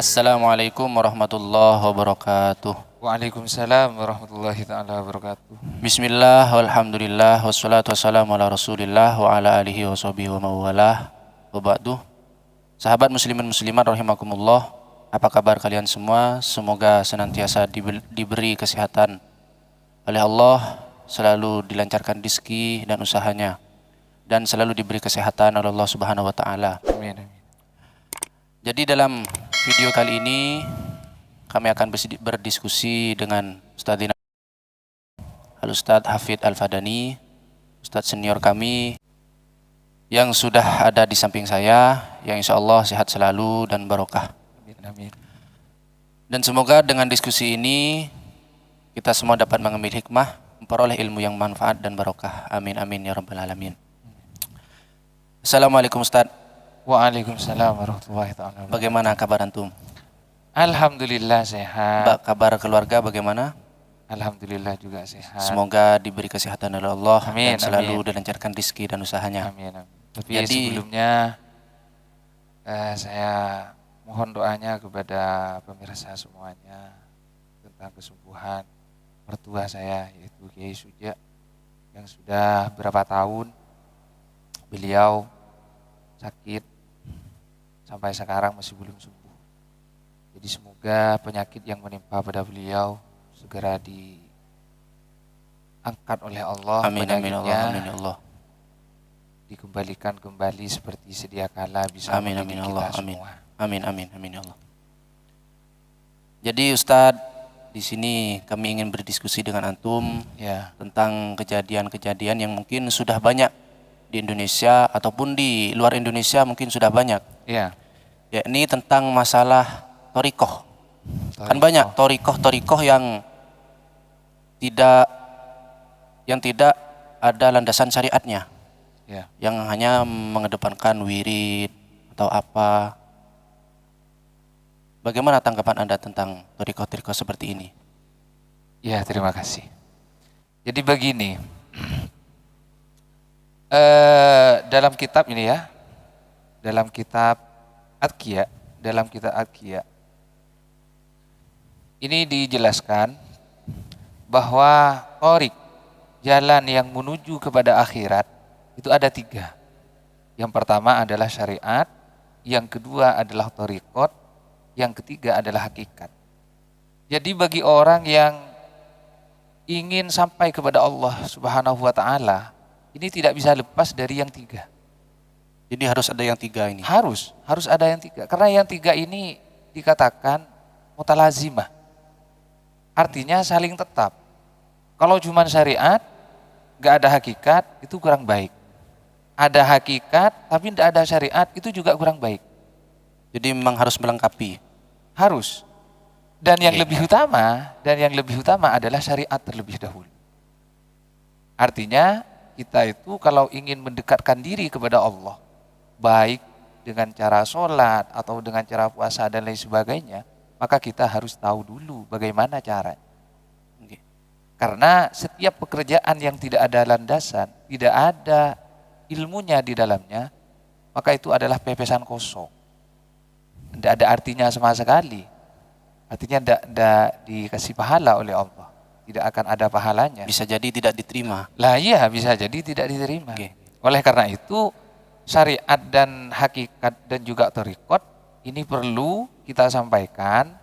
Assalamualaikum warahmatullahi wabarakatuh. Waalaikumsalam warahmatullahi taala wabarakatuh. Bismillah, walhamdulillah, wassalatu wassalamu ala rasulillah wa ala alihi wa sahbihi wa mawalah. Wa ba'du. Sahabat muslimin muslimat rahimakumullah. Apa kabar kalian semua? Semoga senantiasa diberi kesehatan oleh Allah, selalu dilancarkan rezeki dan usahanya, dan selalu diberi kesehatan oleh Allah Subhanahu wa taala. Amin. Jadi dalam video kali ini kami akan berdiskusi dengan Ustadzina Al-Ustadz Hafidh Al-Fadani, Ustadz senior kami yang sudah ada di samping saya, yang insya Allah sehat selalu dan barokah. Amin. Dan semoga dengan diskusi ini kita semua dapat mengambil hikmah, memperoleh ilmu yang manfaat dan barokah. Amin amin ya rabbal alamin. Assalamualaikum Ustadz. Waalaikumsalam warahmatullahi taala wabarakatuh. Bagaimana kabar antum? Alhamdulillah sehat. Kabar keluarga bagaimana? Alhamdulillah juga sehat. Semoga diberi kesehatan oleh Allah Amin, dan selalu amin. dilancarkan rezeki dan usahanya. Amin. Tapi Jadi, sebelumnya saya mohon doanya kepada pemirsa semuanya tentang kesembuhan mertua saya, yaitu Kiai Suja, yang sudah berapa tahun beliau sakit sampai sekarang masih belum sembuh. Jadi semoga penyakit yang menimpa pada beliau segera diangkat oleh Allah. amin amin Allah, amin ya Allah. Dikembalikan kembali seperti sedia kala bisa Amin mendidik amin Allah, kita amin. semua. Amin amin amin ya Allah. Jadi Ustadz, di sini kami ingin berdiskusi dengan antum Ya, tentang kejadian-kejadian yang mungkin sudah banyak di Indonesia ataupun di luar Indonesia mungkin sudah banyak, ya. yakni tentang masalah thariqah. Kan Thariqah. banyak thariqah yang tidak ada landasan syariatnya, Ya, yang hanya mengedepankan wirid atau apa. Bagaimana tanggapan Anda tentang thariqah seperti ini? ya, terima kasih. Jadi begini, dalam kitab ini ya, dalam kitab Adqiya, ini dijelaskan bahwa thariq, jalan yang menuju kepada akhirat, itu ada 3. Yang pertama adalah syariat, yang kedua adalah thariqat, yang ketiga adalah hakikat. Jadi bagi orang yang ingin sampai kepada Allah Subhanahu wa taala, ini tidak bisa lepas dari yang 3. Jadi harus ada yang 3 ini. Harus ada yang 3. Karena yang 3 ini dikatakan mutalazimah. Artinya saling tetap. Kalau cuma syariat, nggak ada hakikat, itu kurang baik. Ada hakikat, tapi tidak ada syariat, itu juga kurang baik. Jadi memang harus melengkapi. Harus. Dan yang Oke. lebih utama adalah syariat terlebih dahulu. Artinya kita itu kalau ingin mendekatkan diri kepada Allah, baik dengan cara sholat atau dengan cara puasa dan lain sebagainya, maka kita harus tahu dulu bagaimana caranya. Oke. Karena setiap pekerjaan yang tidak ada landasan, tidak ada ilmunya di dalamnya, maka itu adalah pepesan kosong. Tidak ada artinya sama sekali. Artinya tidak dikasih pahala oleh Allah. Tidak akan ada pahalanya. Bisa jadi tidak diterima. Lah iya, bisa jadi tidak diterima. Oke. Oleh karena itu syariat dan hakikat dan juga thariqat ini perlu kita sampaikan,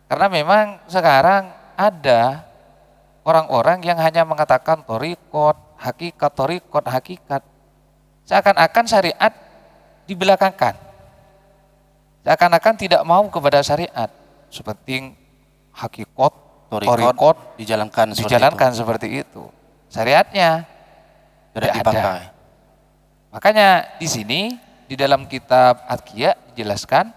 karena memang sekarang ada orang-orang yang hanya mengatakan thariqat, hakikat. Seakan-akan syariat dibelakangkan. Seakan-akan tidak mau kepada syariat. Seperti hakikat, thariqat dijalankan seperti itu. Syariatnya Tidak dipakai. Makanya di sini di dalam kitab Adqiya dijelaskan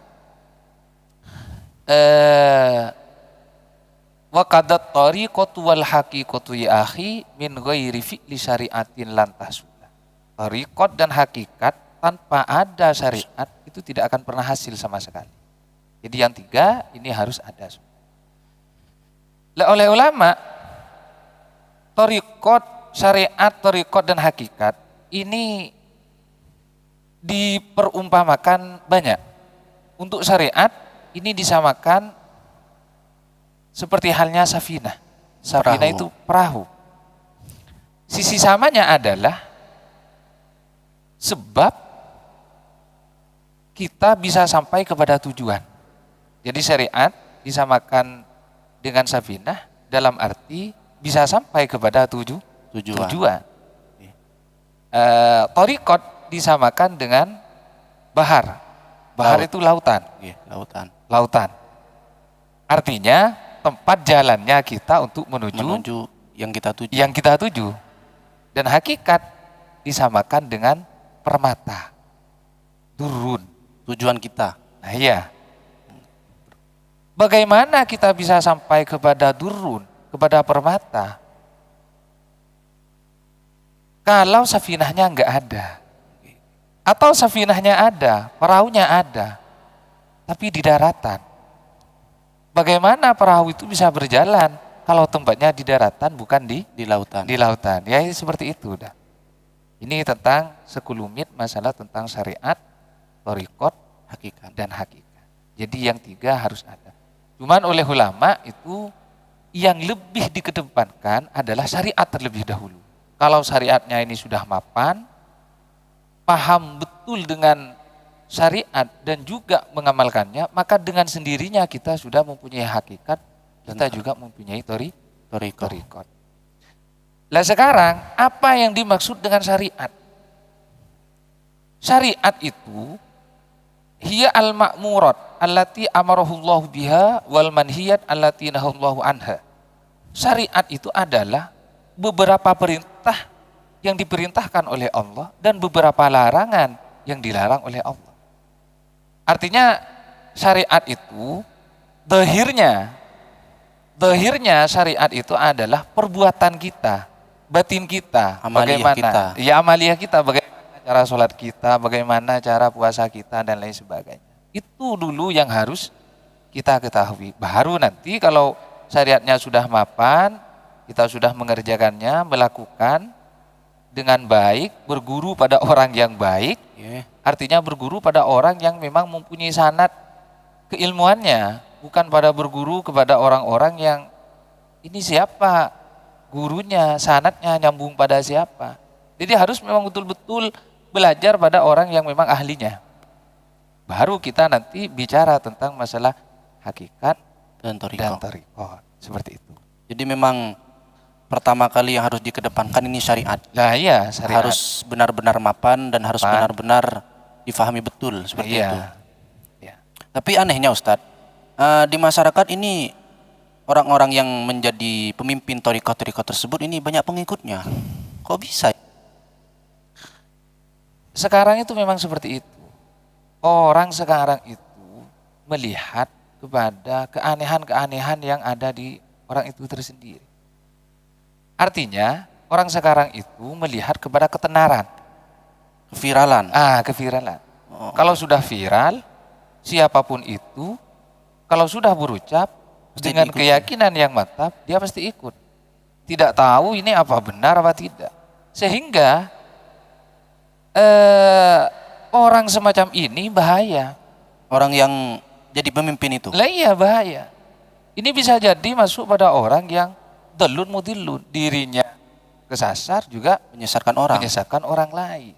wa qadat tariqatu wal haqiqatu ya akhi min ghairi fi'li syariatin lan tahsula. Tariqat dan hakikat tanpa ada syariat itu tidak akan pernah hasil sama sekali. Jadi yang 3 ini harus ada. Lah oleh ulama, thariqat, syariat, thariqat dan hakikat ini diperumpamakan banyak. Untuk syariat ini disamakan seperti halnya safinah. Safinah Perahu. itu perahu. Sisi samanya adalah sebab kita bisa sampai kepada tujuan. Jadi syariat disamakan dengan safinah dalam arti bisa sampai kepada Tujuan. tujuan. Thariqat disamakan dengan bahar. Bahar Laut. itu lautan. Nggih, lautan. Lautan. Artinya tempat jalannya kita untuk Menuju yang kita tuju. yang kita tuju. Dan hakikat disamakan dengan permata. Durun. Tujuan kita. Nah iya. Bagaimana kita bisa sampai kepada durun, kepada permata? Kalau safinahnya enggak ada. Atau safinahnya ada, perahunya ada, tapi di daratan. Bagaimana perahu itu bisa berjalan kalau tempatnya di daratan bukan Di lautan. di lautan? Ya seperti itu dah. Ini tentang sekelumit masalah tentang syariat, thariqat, Hakikat. dan hakikat. Jadi yang tiga harus ada. Cuman oleh ulama itu yang lebih dikedepankan adalah syariat terlebih dahulu. Kalau syariatnya ini sudah mapan, paham betul dengan syariat dan juga mengamalkannya, maka dengan sendirinya kita sudah mempunyai hakikat, kita juga mempunyai Thariqah. thariqat. Lah sekarang apa yang dimaksud dengan syariat? Syariat itu hiya al-ma'murat allati amarahullahu biha wal manhiyat allati nahallahu anha. Syariat itu adalah beberapa perintah yang diperintahkan oleh Allah dan beberapa larangan yang dilarang oleh Allah. Artinya syariat itu zahirnya syariat itu adalah perbuatan kita, batin kita, Amaliyah bagaimana kita. ya amaliyah kita, bagaimana cara sholat kita, bagaimana cara puasa kita dan lain sebagainya. Itu dulu yang harus kita ketahui. Baru nanti kalau syariatnya sudah mapan, kita sudah mengerjakannya, melakukan dengan baik, berguru pada orang yang baik, Nggih. artinya berguru pada orang yang memang mempunyai sanad keilmuannya, bukan pada berguru kepada orang-orang yang ini siapa gurunya, sanadnya nyambung pada siapa. Jadi harus memang betul-betul belajar pada orang yang memang ahlinya. Baru kita nanti bicara tentang masalah hakikat Dan dan thariqah. thariqat. Seperti itu. Jadi memang pertama kali yang harus dikedepankan ini syariat. Nah iya, syariat. Harus benar-benar mapan dan harus Mapan. benar-benar difahami betul seperti itu. Iya. Iya. Tapi anehnya Ustadz, di masyarakat ini orang-orang yang menjadi pemimpin thariqah-thariqah tersebut ini banyak pengikutnya. Kok bisa? Sekarang itu memang seperti itu. Orang sekarang itu melihat kepada keanehan-keanehan yang ada di orang itu tersendiri. Artinya orang sekarang itu melihat kepada ketenaran. Keviralan. Keviralan. Oh. Kalau sudah viral, siapapun itu, kalau sudah berucap Pasti dengan diikuti. keyakinan yang mantap, dia pasti ikut. Tidak tahu ini apa benar apa tidak. Sehingga orang semacam ini bahaya. Orang yang jadi pemimpin itu. Lah iya bahaya. Ini bisa jadi masuk pada orang yang dalun mudillun, dirinya kesasar juga Menyesatkan orang. menyesatkan orang lain.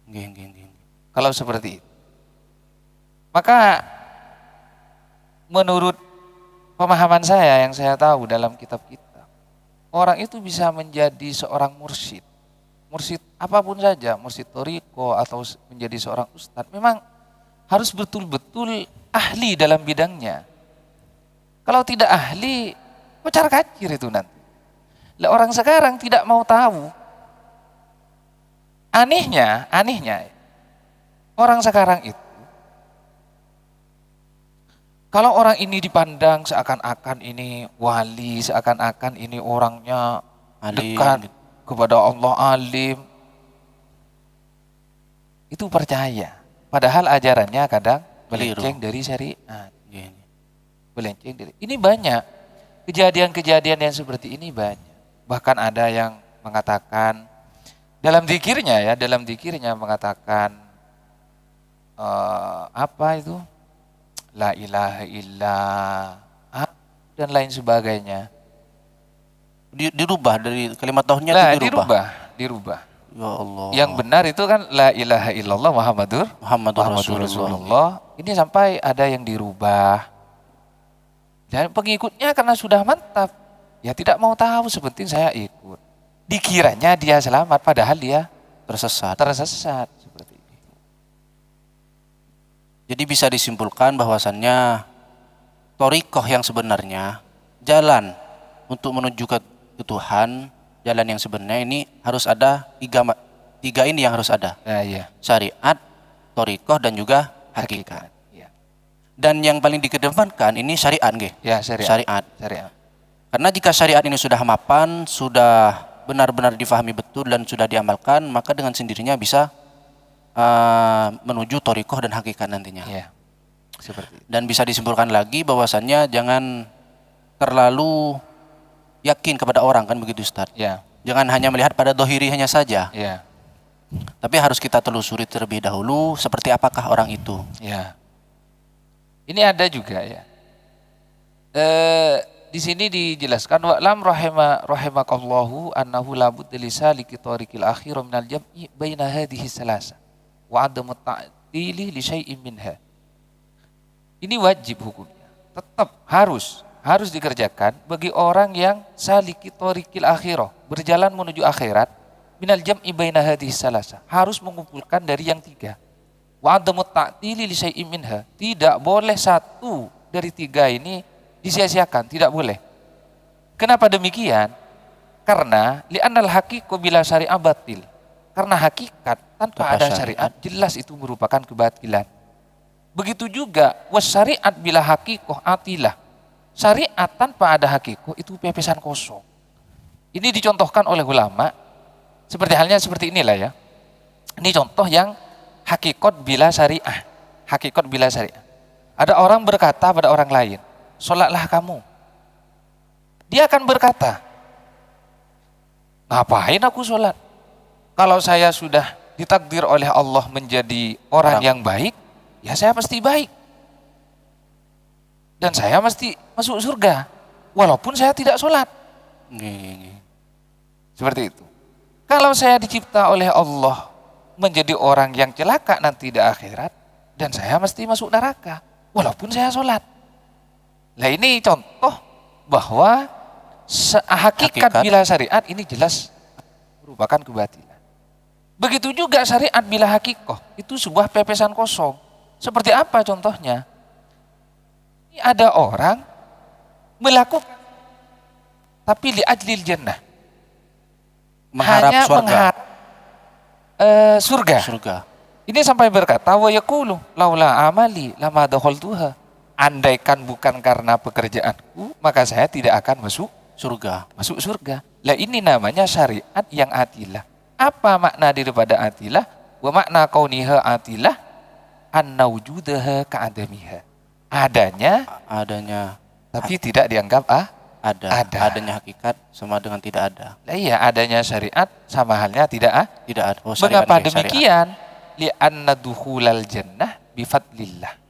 Nggih, nggih, nggih. Kalau seperti itu. Maka menurut pemahaman saya yang saya tahu dalam kitab-kitab, orang itu bisa menjadi seorang mursyid. Mursyid apapun saja, mursyid thariqah atau menjadi seorang ustadz, memang harus betul-betul ahli dalam bidangnya. Kalau tidak ahli, kocar kacir itu nanti. Lah orang sekarang tidak mau tahu. Anehnya, orang sekarang itu, kalau orang ini dipandang seakan-akan ini wali, seakan-akan ini orangnya Alim, dekat gitu. kepada Allah, alim, itu percaya. Padahal ajarannya kadang melenceng dari syariat. Nggih, nggih. Melenceng dari. Ini banyak kejadian-kejadian yang seperti ini banyak. Bahkan ada yang mengatakan dalam zikirnya mengatakan apa itu? la ilaha illa dan lain sebagainya. Dirubah dari kalimat tauhidnya Nah, itu dirubah. dirubah. Ya Allah. Yang benar itu kan la ilaha illallah Muhammadur Rasulullah. Rasulullah. Ini sampai ada yang dirubah. Dan pengikutnya karena sudah mantap, ya tidak mau tahu, sepenting saya ikut. Dikiranya dia selamat, padahal dia Tersesat. seperti itu. Jadi bisa disimpulkan bahwasannya thariqah yang sebenarnya, jalan untuk menuju ke Tuhan, jalan yang sebenarnya ini harus ada tiga ini yang harus ada. Nah, iya. Syariat, thariqah dan juga hakikat. Iya. Dan yang paling dikedepankan ini syariat, nggih. Ya, syariat. Karena jika syariat ini sudah mapan, sudah benar-benar difahami betul dan sudah diamalkan, maka dengan sendirinya bisa menuju thariqah dan hakikat nantinya. Iya. Seperti itu. Dan bisa disimpulkan lagi bahwasannya jangan terlalu yakin kepada orang, kan begitu Ustaz. Ya. Jangan hanya melihat pada dohirinya saja, Ya. tapi harus kita telusuri terlebih dahulu seperti apakah orang itu. Ya. Ini ada juga ya. Di sini dijelaskan wa'lam rahimakallahu annahu la budda li saliki tariqil akhir minal jam'i baina hadhihi salasa wa adamu ta'tili li syai'in minha. Ini wajib hukumnya. Tetap harus dikerjakan bagi orang yang saliki tariqil akhirah, berjalan menuju akhirat, minal jam'i baina hadhihi salasa, harus mengumpulkan dari yang tiga. Wa adamu ta'tili li syai'in minha, tidak boleh satu dari tiga ini disia-siakan, tidak boleh. Kenapa demikian? Karena li'annal haqiqah bila syari'ah batil. Karena hakikat tanpa ada syariat jelas itu merupakan kebatilan. Begitu juga wasyariat bila haqiqah atilah. Syariat tanpa ada haqiqah itu pepesan kosong. Ini dicontohkan oleh ulama seperti halnya seperti inilah ya. Ini contoh yang hakikat bila syariah. Hakikat bila syariah. Ada orang berkata pada orang lain, "Sholatlah kamu." Dia akan berkata, "Ngapain aku sholat? Kalau saya sudah ditakdir oleh Allah menjadi orang yang baik, ya saya pasti baik. Dan saya mesti masuk surga, walaupun saya tidak sholat." Seperti itu. Kalau saya dicipta oleh Allah menjadi orang yang celaka nanti di akhirat, dan saya mesti masuk neraka, walaupun saya sholat. Nah, ini contoh bahwa hakikat bila syariat ini jelas merupakan kebatilan. Begitu juga syariat bila hakikoh itu sebuah pepesan kosong. Seperti apa contohnya? Ini ada orang melakukan tapi li ajlil jannah, Mengharap hanya surga. mengharap surga. Ini sampai berkata, wa yaqulu laula amali lama dakhaltuha. Andaikan bukan karena pekerjaanku, maka saya tidak akan masuk surga. Lah ini namanya syariat yang atilah. Apa makna daripada atilah? Wa makna kauniha atilah anna wujudaha ka'adamiha. Adanya tapi tidak dianggap ada. Adanya hakikat sama dengan tidak ada. Lah iya, adanya syariat sama halnya tidak Tidak ada. Mengapa demikian? Li'anna dukhulal jannah bifadlillah.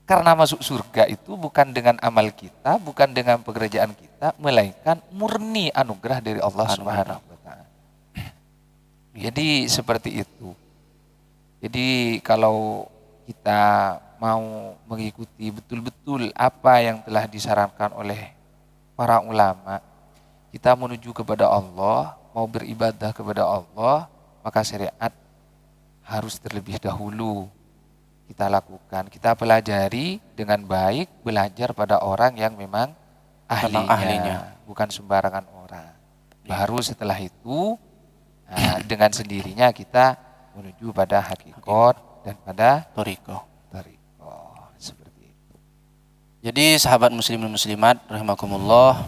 Karena masuk surga itu bukan dengan amal kita, bukan dengan pekerjaan kita, melainkan murni anugerah dari Allah Subhanahu wa taala. Jadi seperti itu. Jadi kalau kita mau mengikuti betul-betul apa yang telah disarankan oleh para ulama, kita menuju kepada Allah, mau beribadah kepada Allah, maka syariat harus terlebih dahulu kita lakukan, kita pelajari dengan baik, belajar pada orang yang memang ahlinya. Bukan sembarangan orang. Baru setelah itu dengan sendirinya kita menuju pada hakikat dan pada thariqah. Seperti itu. Jadi sahabat muslimin muslimat rahimakumullah,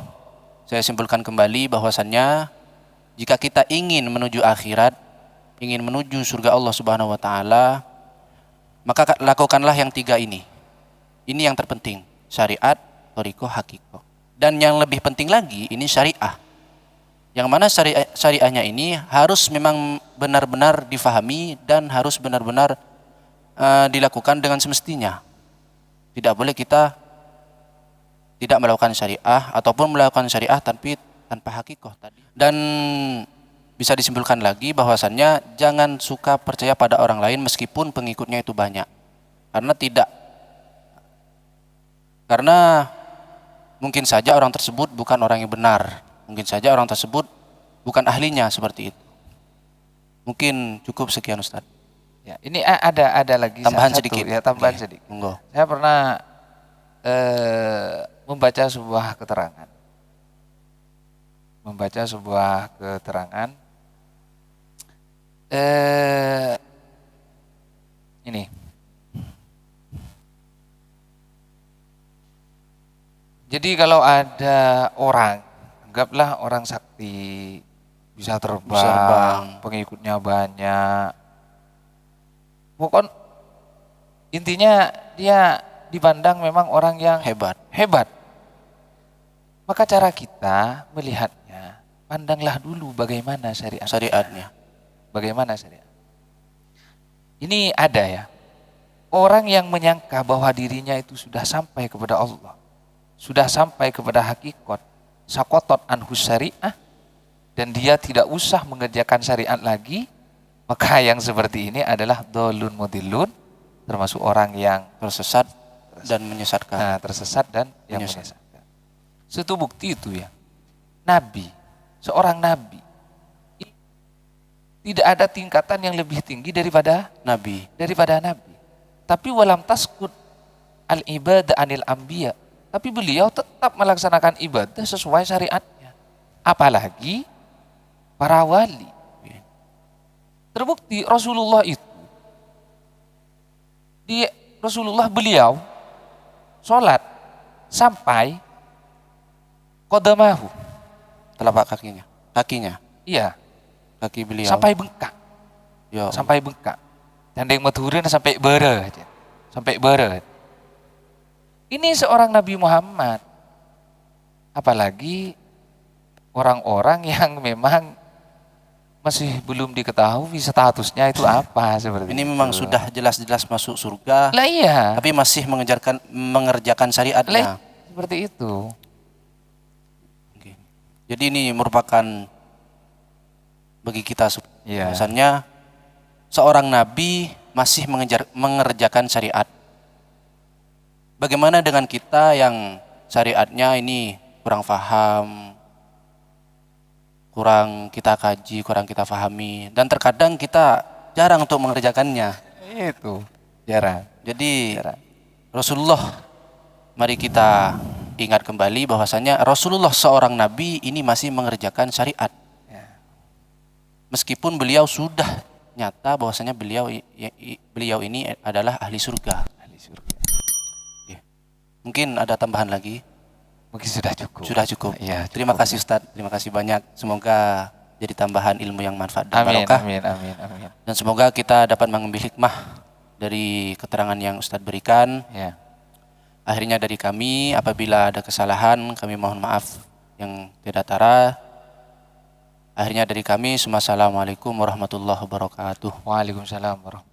saya simpulkan kembali bahwasannya jika kita ingin menuju akhirat, ingin menuju surga Allah Subhanahu wa taala, maka lakukanlah yang tiga ini. Ini yang terpenting, syariat, thariqah, haqiqah. Dan yang lebih penting lagi, ini syariah. Yang mana syariahnya ini harus memang benar-benar difahami dan harus benar-benar dilakukan dengan semestinya. Tidak boleh kita tidak melakukan syariah ataupun melakukan syariah tanpa hakikoh tadi. Dan bisa disimpulkan lagi bahwasannya jangan suka percaya pada orang lain meskipun pengikutnya itu banyak. Karena mungkin saja orang tersebut bukan orang yang benar. Mungkin saja orang tersebut bukan ahlinya seperti itu. Mungkin cukup sekian Ustaz. Ya, ini ada lagi Tambahan satu, sedikit. ya, tambahan Oke, sedikit. monggo. Saya pernah membaca sebuah keterangan. Ini. Jadi kalau ada orang, anggaplah orang sakti, bisa terbang, pengikutnya banyak. Pokoknya intinya dia dipandang memang orang yang hebat. Maka cara kita melihatnya, pandanglah dulu bagaimana syariatnya. Bagaimana syariat. Ini ada ya, orang yang menyangka bahwa dirinya itu sudah sampai kepada Allah, sudah sampai kepada hakikat, sakotot anhus syariah, dan dia tidak usah mengerjakan syariat lagi, maka yang seperti ini adalah dolun mudilun, termasuk orang yang Tersesat dan menyesatkan. Nah, tersesat dan yang menyesatkan. Satu bukti itu ya, Nabi, seorang Nabi, tidak ada tingkatan yang lebih tinggi daripada Nabi. Tapi walam taskut al ibadah anil anbiya. Tapi beliau tetap melaksanakan ibadah sesuai syariatnya. Apalagi para wali. Terbukti Rasulullah itu, beliau sholat sampai qadamahu, Telapak kakinya. Iya. Kaki beliau Sampai bengkak. Yo. Sampai bengkak. Dan yang meturun sampai beret. Ini seorang Nabi Muhammad. Apalagi orang-orang yang memang masih belum diketahui statusnya itu apa seperti ini itu. memang sudah jelas-jelas masuk surga. Lah iya. Tapi masih mengerjakan syariatnya. Seperti itu. Oke. Jadi ini merupakan bagi kita bahwasannya seorang nabi masih mengerjakan syariat. Bagaimana dengan kita yang syariatnya ini kurang paham, kurang kita kaji, kurang kita pahami, dan terkadang kita jarang untuk mengerjakannya. Itu jarang. Jadi Rasulullah, mari kita ingat kembali bahwasanya Rasulullah seorang nabi ini masih mengerjakan syariat. Meskipun beliau sudah nyata bahwasanya beliau ini adalah ahli surga. Ya. Mungkin ada tambahan lagi? Mungkin sudah cukup. Sudah cukup. Ya, Terima kasih Ustaz. Terima kasih banyak. Semoga jadi tambahan ilmu yang manfaat dan barokah. Amin. Dan semoga kita dapat mengambil hikmah dari keterangan yang Ustaz berikan. Ya. Akhirnya dari kami, apabila ada kesalahan, kami mohon maaf yang tidak tara. Akhirnya dari kami, Assalamualaikum warahmatullahi wabarakatuh. Waalaikumsalam warahmatullahi wabarakatuh.